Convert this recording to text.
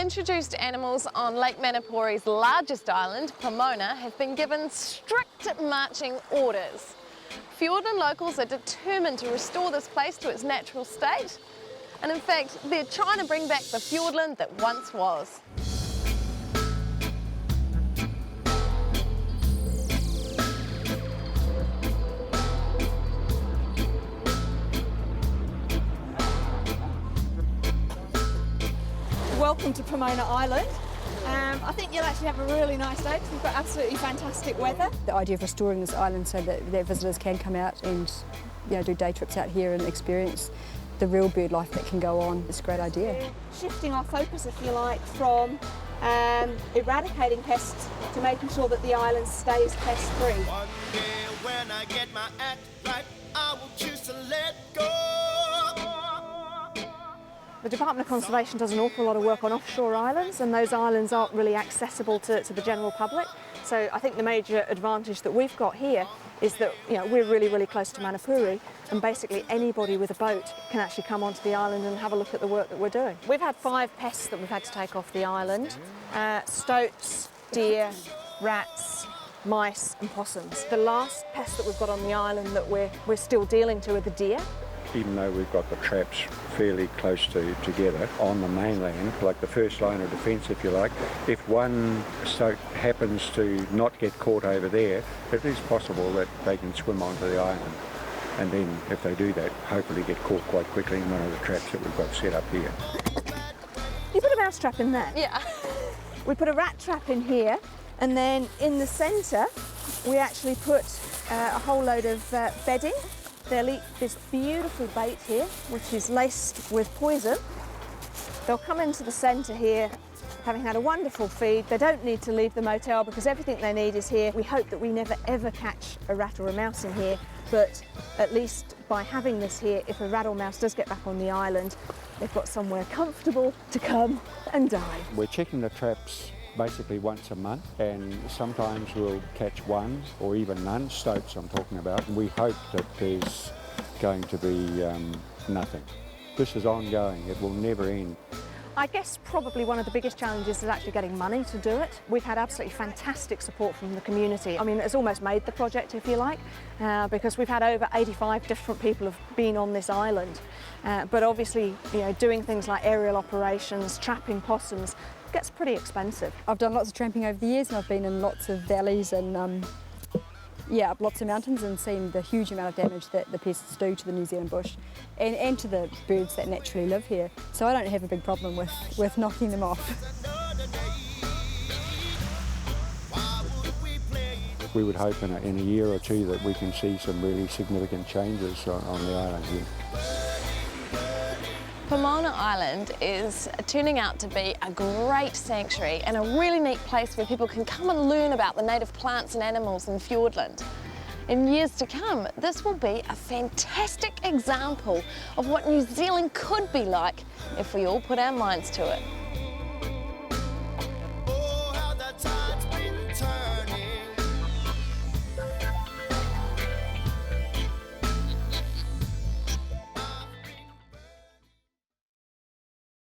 Introduced animals on Lake Manapouri's largest island, Pomona, have been given strict marching orders. Fiordland locals are determined to restore this place to its natural state, and in fact they're trying to bring back the Fiordland that once was. Welcome to Pomona Island. I think you'll actually have a really nice day because we've got absolutely fantastic weather. The idea of restoring this island so that their visitors can come out and do day trips out here and experience the real bird life that can go on is a great idea. Shifting our focus, if you like, from eradicating pests to making sure that the island stays pest-free. One day when I get my act right, I will choose to let go. The Department of Conservation does an awful lot of work on offshore islands, and those islands aren't really accessible to the general public. So I think the major advantage that we've got here is that we're really close to Manapouri, and basically anybody with a boat can actually come onto the island and have a look at the work that we're doing. We've had 5 pests that we've had to take off the island: stoats, deer, rats, mice and possums. The last pest that we've got on the island that we're still dealing to are the deer. Even though we've got the traps fairly close together on the mainland, like the first line of defence, if you like, if one stoat happens to not get caught over there, it is possible that they can swim onto the island. And then if they do that, hopefully get caught quite quickly in one of the traps that we've got set up here. You put a mouse trap in there? Yeah. We put a rat trap in here, and then in the centre we actually put a whole load of bedding. They'll eat this beautiful bait here, which is laced with poison. They'll come into the centre here, having had a wonderful feed. They don't need to leave the motel because everything they need is here. We hope that we never ever catch a rat or a mouse in here, but at least by having this here, if a rat or mouse does get back on the island, they've got somewhere comfortable to come and die. We're checking the traps basically once a month, and sometimes we'll catch one or even none, stoats I'm talking about. We hope that there's going to be nothing. This is ongoing, it will never end. I guess probably one of the biggest challenges is actually getting money to do it. We've had absolutely fantastic support from the community. I mean, it's almost made the project, if you like, because we've had over 85 different people have been on this island. But obviously, doing things like aerial operations, trapping possums, gets pretty expensive. I've done lots of tramping over the years, and I've been in lots of valleys and up lots of mountains and seen the huge amount of damage that the pests do to the New Zealand bush and to the birds that naturally live here. So I don't have a big problem with knocking them off. We would hope in a year or two that we can see some really significant changes on the island here. Pomona Island is turning out to be a great sanctuary and a really neat place where people can come and learn about the native plants and animals in Fiordland. In years to come, this will be a fantastic example of what New Zealand could be like if we all put our minds to it.